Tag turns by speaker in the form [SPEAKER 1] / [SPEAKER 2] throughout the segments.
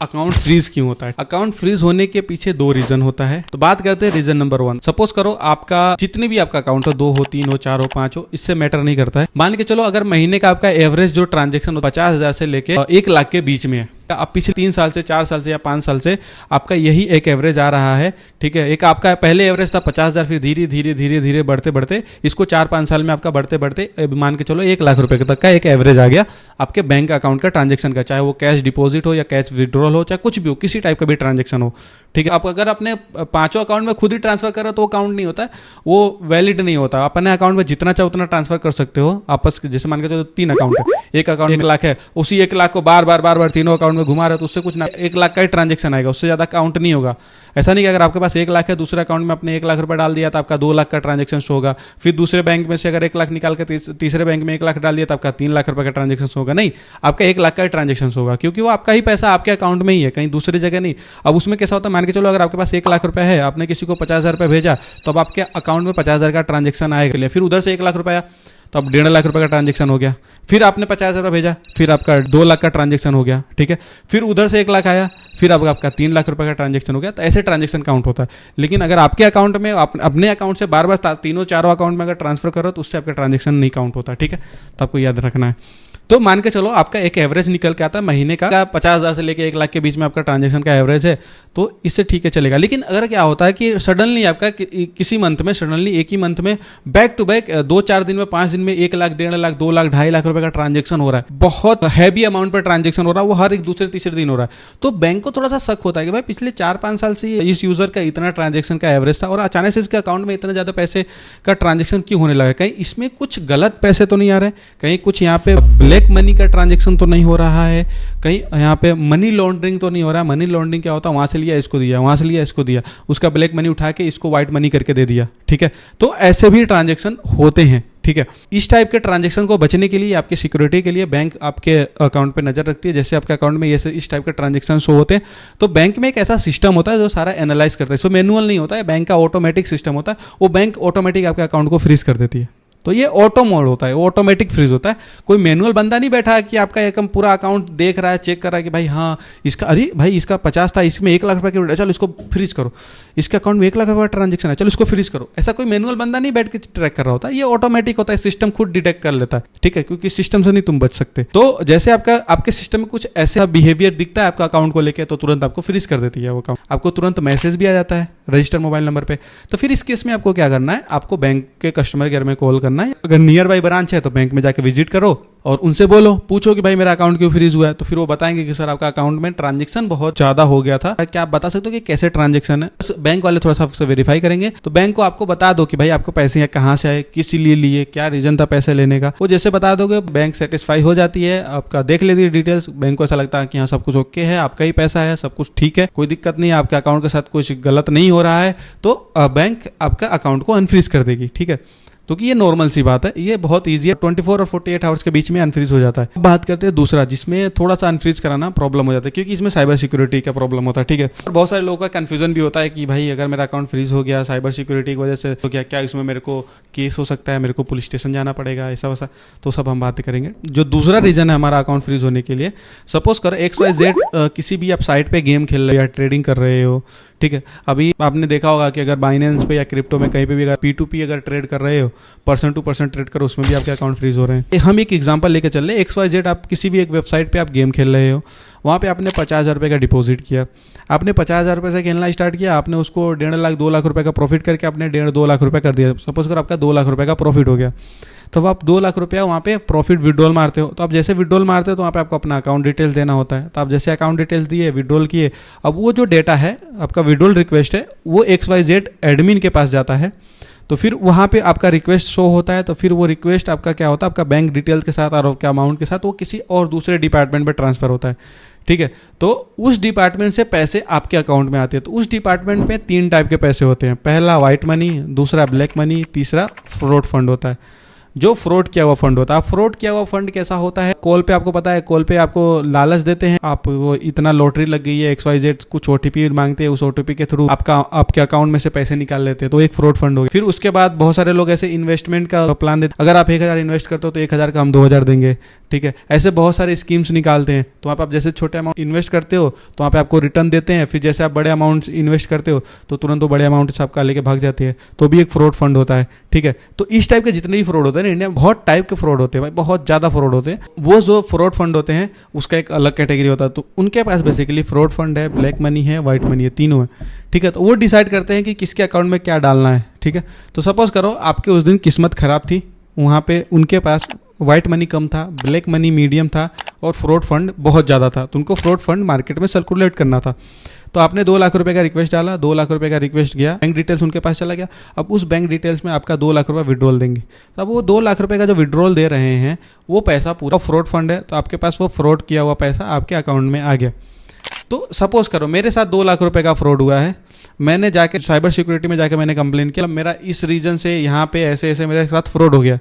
[SPEAKER 1] Account freeze क्यों होता है? अकाउंट फ्रीज होने के पीछे दो रीजन होता है। तो बात करते हैं रीजन नंबर 1। सपोज करो आपका जितने भी आपका अकाउंट हो, 2 हो, 3 हो, 4 हो, 5 हो, इससे मैटर नहीं करता है। मान के चलो अगर महीने का आपका एवरेज जो ट्रांजेक्शन 50,000 से लेके 1 लाख के बीच में है, अब पिछले 3 साल से, 4 साल से या 5 साल से आपका यही एक एवरेज आ रहा है। ठीक है, एक आपका पहले एवरेज था 50,000, फिर धीरे धीरे धीरे धीरे बढ़ते बढ़ते इसको 4-5 साल में आपका बढ़ते बढ़ते मान के चलो 1 लाख रुपए तक का एक एवरेज आ गया आपके बैंक अकाउंट का ट्रांजेक्शन का, चाहे वो कैश डिपॉजिट हो या कैश विड्रॉल हो, चाहे कुछ भी हो, किसी टाइप का भी ट्रांजेक्शन हो। ठीक है, आप अगर अपने 5 अकाउंट में खुद ही ट्रांसफर करो तो वो काउंट नहीं होता है, वो वैलिड नहीं होता। अपने अकाउंट में जितना चाहो उतना ट्रांसफर कर सकते हो आपस, जैसे मान के चलो 3 अकाउंट है, एक अकाउंट 1 लाख है, उसी 1 लाख को बार बार तीनों अकाउंट में घुमा रहे तो उससे कुछ 1 लाख का ही ट्रांजेक्शन आएगा, उससे ज्यादा काउंट नहीं होगा। ऐसा नहीं कि अगर आपके पास 1 लाख है, दूसरे अकाउंट में अपने 1 लाख रुपए डाल दिया तो आपका 2 लाख का ट्रांजेक्शन शो होगा। फिर दूसरे बैंक में से अगर 1 लाख निकाल के तीसरे बैंक में 1 लाख डाल दिया तो आपका 3 लाख रुपए का ट्रांजेक्शन होगा। नहीं, आपका 1 लाख का ही ट्रांजेक्शन होगा, क्योंकि वो आपका ही पैसा आपके अकाउंट में ही है, कहीं दूसरी जगह नहीं। अब उसमें कैसा होता है, मान के चलो अगर आपके पास 1 लाख रुपए है, आपने किसी को 50,000 रुपए भेजा तो अब आपके अकाउंट में 50,000 का ट्रांजेक्शन आएगा। फिर उधर से 1 लाख रुपया तो अब 1.5 लाख रुपए का ट्रांजेक्शन हो गया। फिर आपने 50,000 रुपये भेजा, फिर आपका 2 लाख का ट्रांजेक्शन हो गया। ठीक है, फिर उधर से 1 लाख आया, फिर अब आपका 3 लाख रुपए का ट्रांजेक्शन हो गया। तो ऐसे ट्रांजेक्शन काउंट होता है। लेकिन अगर आपके अकाउंट में अपने अकाउंट से बार बार तीनों चारों अकाउंट में अगर ट्रांसफर करो तो उससे आपका ट्रांजेक्शन नहीं काउंट होता। ठीक है, तो आपको याद रखना है। तो मान के चलो आपका एक एवरेज निकल के आता है महीने का 50,000 से लेके 1 लाख के बीच में आपका ट्रांजेक्शन का एवरेज है, तो इससे ठीक है चलेगा। लेकिन अगर क्या होता है कि सडनली आपका किसी मंथ में, सडनली एक ही मंथ में बैक टू बैक 2-4 दिन में, 5 दिन में 1 लाख, 1.5 लाख, 2 लाख, 2.5 लाख रुपए का ट्रांजेक्शन हो रहा है, बहुत हैवी अमाउंट पर ट्रांजेक्शन हो रहा है, वो हर एक दूसरे तीसरे दिन हो रहा है, तो बैंक को थोड़ा सा शक होता है कि भाई पिछले 4-5 साल से इस यूजर का इतना ट्रांजेक्शन का एवरेज था और अचानक से इसके अकाउंट में इतना ज्यादा पैसे का ट्रांजेक्शन क्यों होने लगा? कहीं इसमें कुछ गलत पैसे तो नहीं आ रहे, कहीं कुछ यहाँ पे ब्लैक मनी का ट्रांजेक्शन तो नहीं हो रहा है, कहीं यहाँ पे मनी लॉन्ड्रिंग तो नहीं हो रहा है। मनी लॉन्ड्रिंग क्या होता है, वहां से लिया इसको दिया, वहां से लिया इसको दिया, उसका ब्लैक मनी उठा के इसको व्हाइट मनी करके दे दिया। ठीक है, तो ऐसे भी ट्रांजेक्शन होते हैं। ठीक है, इस टाइप के ट्रांजेक्शन को बचने के लिए, आपकी सिक्योरिटी के लिए बैंक आपके अकाउंट पे नजर रखती है। जैसे आपके अकाउंट में ये इस टाइप के ट्रांजेक्शन शो होते हैं तो बैंक में एक ऐसा सिस्टम होता है जो सारा एनालाइज करता है। इसमें मैनुअल नहीं होता है, बैंक का ऑटोमेटिक सिस्टम होता है, वो बैंक ऑटोमेटिक आपके अकाउंट को फ्रीज कर देती है। तो ये ऑटो मोड होता है, ऑटोमेटिक फ्रीज होता है। कोई मैनुअल बंदा नहीं बैठा है कि आपका एक पूरा अकाउंट देख रहा है, चेक कर रहा है कि भाई हाँ इसका, अरे भाई इसका 50 था, इसमें 1 लाख रुपए की, चलो इसको फ्रीज करो, इसके अकाउंट में 1 लाख रुपए का ट्रांजेक्शन है, चलो इसको फ्रीज करो। ऐसा कोई मैनुअल बंदा नहीं बैठ के ट्रैक कर रहा होता है, ये ऑटोमेटिक होता है, सिस्टम खुद डिटेक्ट कर लेता है। ठीक है, क्योंकि सिस्टम से नहीं तुम बच सकते। तो जैसे आपके सिस्टम में कुछ ऐसा बिहेवियर दिखता है आपका अकाउंट को लेकर, तो तुरंत आपको फ्रीज कर देती है वो अकाउंट। आपको तुरंत मैसेज भी आ जाता है रजिस्टर मोबाइल नंबर पे। तो फिर इस केस में आपको क्या करना है, आपको बैंक के कस्टमर केयर में कॉल करना है। अगर नियर बाई ब्रांच है तो बैंक में जाके विजिट करो और उनसे बोलो, पूछो कि भाई मेरा अकाउंट क्यों फ्रीज हुआ है। तो फिर वो बताएंगे कि सर आपका अकाउंट में ट्रांजेक्शन बहुत ज्यादा हो गया था, क्या आप बता सकते हो कि कैसे ट्रांजेक्शन है? बैंक वाले थोड़ा सा वेरीफाई करेंगे, तो बैंक को आपको बता दो कि भाई आपको पैसे कहाँ से आए, किस लिए लिए, क्या रीजन था पैसे लेने का। वो जैसे बता दोगे बैंक सेटिस्फाई हो जाती है, आपका देख लेती है डिटेल्स। बैंक को ऐसा लगता है कि हाँ सब कुछ ओके है, आपका ही पैसा है, सब कुछ ठीक है, कोई दिक्कत नहीं है, आपके अकाउंट के साथ कुछ गलत नहीं हो रहा है, तो बैंक आपका अकाउंट को अनफ्रीज कर देगी। ठीक है, तो कि ये नॉर्मल सी बात है, ये बहुत ईजी है, 24 और 48 आवर्स के बीच में अनफ्रीज हो जाता है। अब बात करते हैं दूसरा, जिसमें थोड़ा सा अनफ्रीज कराना प्रॉब्लम हो जाता है, क्योंकि इसमें साइबर सिक्योरिटी का प्रॉब्लम होता है। ठीक है, और बहुत सारे लोगों का कंफ्यूजन भी होता है कि भाई अगर मेरा अकाउंट फ्रीज हो गया साइबर सिक्योरिटी की वजह से, तो क्या इसमें मेरे को केस हो सकता है, मेरे को पुलिस स्टेशन जाना पड़ेगा, ऐसा वैसा, तो सब हम बात करेंगे। जो दूसरा रीजन है हमारा अकाउंट फ्रीज होने के लिए, सपोज करो XYZ किसी भी आप साइट पे गेम खेल रहे हो या ट्रेडिंग कर रहे हो। ठीक है, अभी आपने देखा होगा कि अगर बाइनेंस पे या क्रिप्टो में कहीं पे भी अगर P2P अगर ट्रेड कर रहे हो, पर्सन टू पर्सन ट्रेड करो, उसमें भी आपके अकाउंट फ्रीज हो रहे हैं। हम एक एग्जांपल लेके चल रहे हैं, XYZ आप किसी भी एक वेबसाइट पे आप गेम खेल रहे हो, वहाँ पे आपने 50,000 रुपये का डिपॉजिट किया, आपने 50,000 रुपये से खेलना स्टार्ट किया, आपने उसको 1.5 लाख 2 लाख रुपये का प्रॉफिट करके आपने 1.5-2 लाख रुपये कर दिया। सपोज करो आपका 2 लाख रुपये का प्रॉफिट हो गया, तो आप 2 लाख रुपया वहाँ पे प्रॉफिट विड्रॉल मारते हो। तो आप जैसे विड्रॉल मारते हो तो वहाँ पे आपको अपना अकाउंट डिटेल्स देना होता है। तो आप जैसे अकाउंट डिटेल्स दिए, विड्रॉल किए, अब वो जो डेटा है आपका विड्रॉल रिक्वेस्ट है वो XYZ एडमिन के पास जाता है। तो फिर वहाँ पे आपका रिक्वेस्ट शो होता है, तो फिर वो रिक्वेस्ट आपका क्या होता है, आपका बैंक डिटेल्स के साथ और आपके अमाउंट के साथ वो किसी और दूसरे डिपार्टमेंट में ट्रांसफर होता है। ठीक है, तो उस डिपार्टमेंट से पैसे आपके अकाउंट में आते हैं। तो उस डिपार्टमेंट में 3 टाइप के पैसे होते हैं, पहला व्हाइट मनी, दूसरा ब्लैक मनी, तीसरा फ्रॉड फंड होता है। जो फ्रॉड किया हुआ फंड होता है। फ्रॉड किया हुआ फंड कैसा होता है, कॉल पे आपको पता है, कॉल पे आपको लालच देते हैं, आपको इतना लॉटरी लग गई है XYZ, कुछ OTP मांगते हैं, उस OTP के थ्रू आपके अकाउंट में से पैसे निकाल लेते हैं, तो एक फ्रॉड फंड हो गया। फिर उसके बाद बहुत सारे लोग ऐसे इन्वेस्टमेंट का प्लान देते, अगर आप 1000 इन्वेस्ट करते हो तो 1000 का हम 2000 देंगे, ठीक है। ऐसे बहुत सारे स्कीम्स निकालते हैं। तो वहाँ पे आप जैसे छोटे अमाउंट इन्वेस्ट करते हो तो वहाँ पे आपको रिटर्न देते हैं, फिर जैसे आप बड़े अमाउंट इन्वेस्ट करते हो तो तुरंत वो बड़े अमाउंट से आपका लेके भाग जाते हैं, तो भी एक फ्रॉड फंड होता है, ठीक है। तो इस टाइप के जितने भी फ्रॉड होते हैं ना, इंडिया में बहुत टाइप के फ्रॉड होते हैं भाई, बहुत ज़्यादा फ्रॉड होते हैं। वो जो फ्रॉड फंड होते हैं उसका एक अलग कैटेगरी होता है, तो उनके पास बेसिकली फ्रॉड फंड है, ब्लैक मनी है, व्हाइट मनी है, तीनों है, ठीक है। तो वो डिसाइड करते हैं कि किसके अकाउंट में क्या डालना है, ठीक है। तो सपोज करो आपके उस दिन किस्मत खराब थी, वहाँ पे उनके पास व्हाइट मनी कम था, ब्लैक मनी मीडियम था और फ्रॉड फंड बहुत ज़्यादा था, तो उनको फ्रॉड फंड मार्केट में सर्कुलेट करना था। तो आपने 2 लाख रुपए का रिक्वेस्ट डाला, 2 लाख रुपए का रिक्वेस्ट गया, बैंक डिटेल्स उनके पास चला गया। अब उस बैंक डिटेल्स में आपका 2 लाख रुपए विड्रॉल देंगे, तब वो 2 लाख रुपए का जो विड्रॉल दे रहे हैं वो पैसा पूरा फ्रॉड फंड है, तो आपके पास वो फ्रॉड किया हुआ पैसा आपके अकाउंट में आ गया। तो सपोज करो मेरे साथ 2 लाख रुपए का फ्रॉड हुआ है, मैंने जाके साइबर सिक्योरिटी में जाके मैंने कंप्लेन किया, मेरा इस रीजन से यहाँ पे ऐसे ऐसे मेरे साथ फ्रॉड हो गया।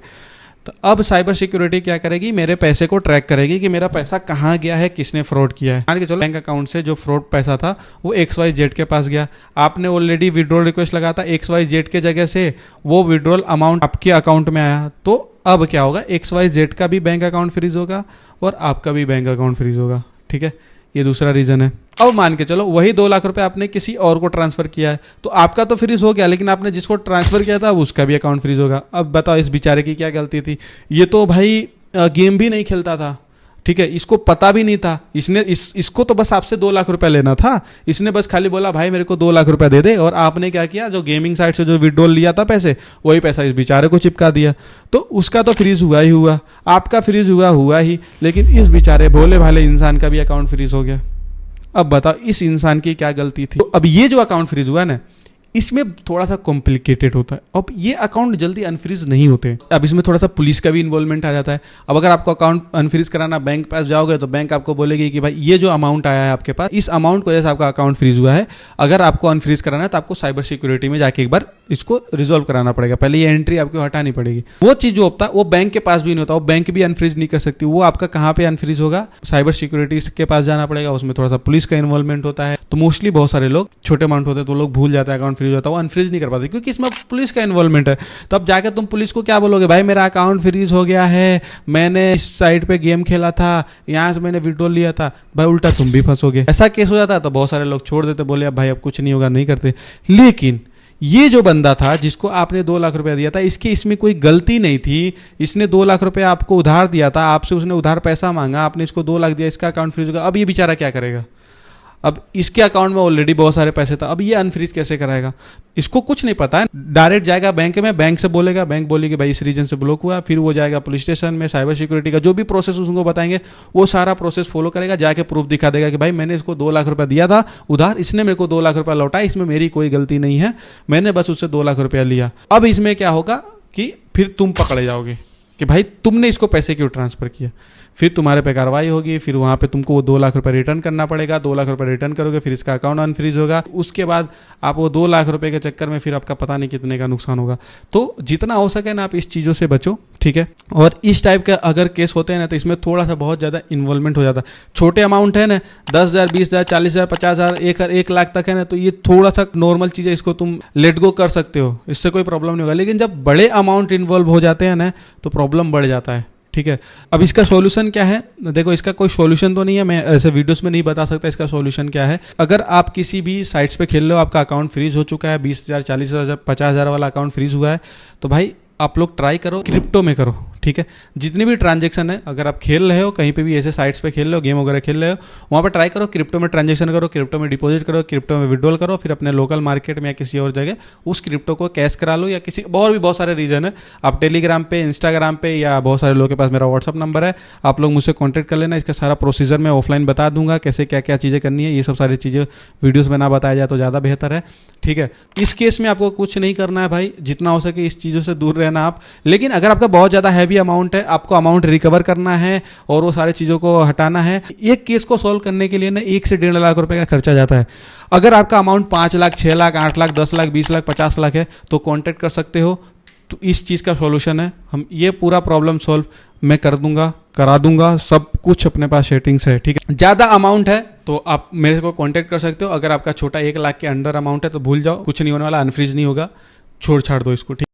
[SPEAKER 1] तो अब साइबर सिक्योरिटी क्या करेगी, मेरे पैसे को ट्रैक करेगी कि मेरा पैसा कहाँ गया है, किसने फ्रॉड किया है। मान के चलो बैंक अकाउंट से जो फ्रॉड पैसा था वो XYZ के पास गया, आपने ऑलरेडी विड्रॉल रिक्वेस्ट लगा था, XYZ के जगह से वो विड्रॉल अमाउंट आपके अकाउंट में आया, तो अब क्या होगा, XYZ का भी बैंक अकाउंट फ्रीज होगा और आपका भी बैंक अकाउंट फ्रीज होगा, ठीक है। ये दूसरा रीजन है। अब मान के चलो वही 2 लाख रुपए आपने किसी और को ट्रांसफर किया है, तो आपका तो फ्रीज हो गया, लेकिन आपने जिसको ट्रांसफर किया था उसका भी अकाउंट फ्रीज होगा। अब बताओ इस बेचारे की क्या गलती थी, ये तो भाई गेम भी नहीं खेलता था, ठीक है, इसको पता भी नहीं था, इसको तो बस आपसे 2 लाख रुपए लेना था, इसने बस खाली बोला भाई मेरे को 2 लाख रुपए दे दे, और आपने क्या किया, जो गेमिंग साइट से जो विड्रॉल लिया था पैसे, वही पैसा इस बेचारे को चिपका दिया, तो उसका तो फ्रीज हुआ ही हुआ, आपका फ्रीज हुआ ही, लेकिन इस बेचारे भोले भाले इंसान का भी अकाउंट फ्रीज हो गया। अब बताओ इस इंसान की क्या गलती थी। तो अब ये जो अकाउंट फ्रीज हुआ ना, इसमें थोड़ा सा कॉम्प्लिकेटेड होता है। अब ये अकाउंट जल्दी अनफ्रीज नहीं होते, अब इसमें थोड़ा सा पुलिस का भी इन्वॉल्वमेंट आ जाता है। अब अगर आपको अकाउंट अनफ्रीज कराना, बैंक पास जाओगे तो बैंक आपको बोलेगी कि भाई ये जो अमाउंट आया है आपके पास, इस अमाउंट की वजह से आपका अकाउंट फ्रीज हुआ है, अगर आपको अनफ्रीज कराना है तो आपको साइबर सिक्योरिटी में जाके एक बार इसको रिजोल्व कराना पड़ेगा, पहले ये एंट्री आपको हटानी पड़ेगी। वो चीज जो होता है वो बैंक के पास भी नहीं होता, वो बैंक भी अनफ्रीज नहीं कर सकती, वो आपका कहाँ पे अनफ्रीज होगा, साइबर सिक्योरिटी के पास जाना पड़ेगा, उसमें थोड़ा सा पुलिस का इन्वॉल्वमेंट होता है। तो मोस्टली बहुत सारे लोग छोटे अमाउंट होते हैं तो लोग भूल जाते हैं अकाउंट फ्रीज होता है, वो अनफ्रीज कर पाते क्योंकि इसमें पुलिस का इन्वॉल्वमेंट है। तो अब जाकर तुम पुलिस को क्या बोलोगे, भाई मेरा अकाउंट फ्रीज हो गया है, मैंने इस साइट पे गेम खेला था, यहाँ से मैंने विड्रॉल लिया था, भाई उल्टा तुम भी फंसोगे। ऐसा केस हो जाता है तो बहुत सारे लोग छोड़ देते, बोले अब भाई अब कुछ नहीं होगा, नहीं करते। लेकिन ये जो बंदा था जिसको आपने 2 लाख रुपया दिया था, इसमें कोई गलती नहीं थी, इसने 2 लाख रुपया आपको उधार दिया था, आपसे उसने उधार पैसा मांगा, आपने इसको 2 लाख दिया, इसका अकाउंट फ्रीज होगा। अब ये बेचारा क्या करेगा, अब इसके अकाउंट में ऑलरेडी बहुत सारे पैसे था, अब ये अनफ्रीज कैसे कराएगा, इसको कुछ नहीं पता है। डायरेक्ट जाएगा बैंक में, बैंक से बोलेगा, बैंक बोलेगी भाई इस रीजन से ब्लॉक हुआ, फिर वो जाएगा पुलिस स्टेशन में, साइबर सिक्योरिटी का जो भी प्रोसेस उसको बताएंगे वो सारा प्रोसेस फॉलो करेगा, जाके प्रूफ दिखा देगा कि भाई मैंने इसको 2 लाख रुपया दिया था उधार, इसने मेरे को 2 लाख रुपया लौटाया, इसमें मेरी कोई गलती नहीं है, मैंने बस उससे 2 लाख रुपया लिया। अब इसमें क्या होगा कि फिर तुम पकड़े जाओगे कि भाई तुमने इसको पैसे क्यों ट्रांसफर किया, फिर तुम्हारे पे कार्रवाई होगी, फिर वहाँ पे तुमको वो 2 लाख रुपए रिटर्न करना पड़ेगा, 2 लाख रुपए रिटर्न करोगे फिर इसका अकाउंट अनफ्रीज होगा, उसके बाद आप वो 2 लाख रुपए के चक्कर में फिर आपका पता नहीं कितने का नुकसान होगा। तो जितना हो सके ना आप इस चीज़ों से बचो, ठीक है। और इस टाइप के अगर केस होते हैं ना तो इसमें थोड़ा सा बहुत ज़्यादा इन्वॉल्वमेंट हो जाता है। छोटे अमाउंट है ना, 10,000 20,000 40,000 50,000 1 लाख तक है ना, तो ये थोड़ा सा नॉर्मल चीज़ है, इसको तुम लेट गो कर सकते हो, इससे कोई प्रॉब्लम नहीं होगा। लेकिन जब बड़े अमाउंट इन्वॉल्व हो जाते हैं ना तो प्रॉब्लम बढ़ जाता है, ठीक है। अब इसका सॉल्यूशन क्या है, देखो इसका कोई सॉल्यूशन तो नहीं है, मैं ऐसे वीडियोस में नहीं बता सकता इसका सॉल्यूशन क्या है। अगर आप किसी भी साइट्स पे खेल रहे हो, आपका अकाउंट फ्रीज हो चुका है, 20,000 40,000 50,000 वाला अकाउंट फ्रीज हुआ है, तो भाई आप लोग ट्राई करो क्रिप्टो में करो, ठीक है। जितनी भी ट्रांजेक्शन है, अगर आप खेल रहे हो कहीं पे भी ऐसे साइट्स पे खेल रहे हो, गेम वगैरह खेल रहे हो, वहाँ पर ट्राई करो क्रिप्टो में ट्रांजेक्शन करो, क्रिप्टो में डिपॉजिट करो, क्रिप्टो में विड्रॉल करो, फिर अपने लोकल मार्केट में या किसी और जगह उस क्रिप्टो को कैश करा लो, या किसी और भी बहुत सारे रीजन है। आप टेलीग्राम पे, इंस्टाग्राम पे, या बहुत सारे लोगों के पास मेरा व्हाट्सअप नंबर है, आप लोग मुझसे कॉन्टैक्ट कर लेना। इसका सारा प्रोसीजर मैं ऑफलाइन बता दूंगा, कैसे क्या क्या चीज़ें करनी है, ये सब सारी चीज़ें वीडियोज़ में ना बताया जाए तो ज़्यादा बेहतर है, ठीक है। इस केस में आपको कुछ नहीं करना है भाई, जितना हो सके इस चीज़ों से दूर रहना आप। लेकिन अगर आपका बहुत ज़्यादा हैवी अमाउंट है, आपको अमाउंट रिकवर करना है और वो सारी चीज़ों को हटाना है, एक केस को सॉल्व करने के लिए ना 1 से 1.5 लाख रुपए का खर्चा जाता है। अगर आपका अमाउंट 5 लाख 6 लाख 8 लाख 10 लाख 20 लाख 50 लाख है तो कॉन्टैक्ट कर सकते हो, तो इस चीज़ का सॉल्यूशन है, हम ये पूरा प्रॉब्लम सॉल्व मैं कर दूंगा, करा दूंगा, सब कुछ अपने पास सेटिंग्स है, ठीक है। ज़्यादा अमाउंट है तो आप मेरे को कांटेक्ट कर सकते हो। अगर आपका छोटा 1 लाख के अंडर अमाउंट है तो भूल जाओ, कुछ नहीं होने वाला, अनफ्रीज नहीं होगा, छोड़ छाड़ दो इसको, ठीक।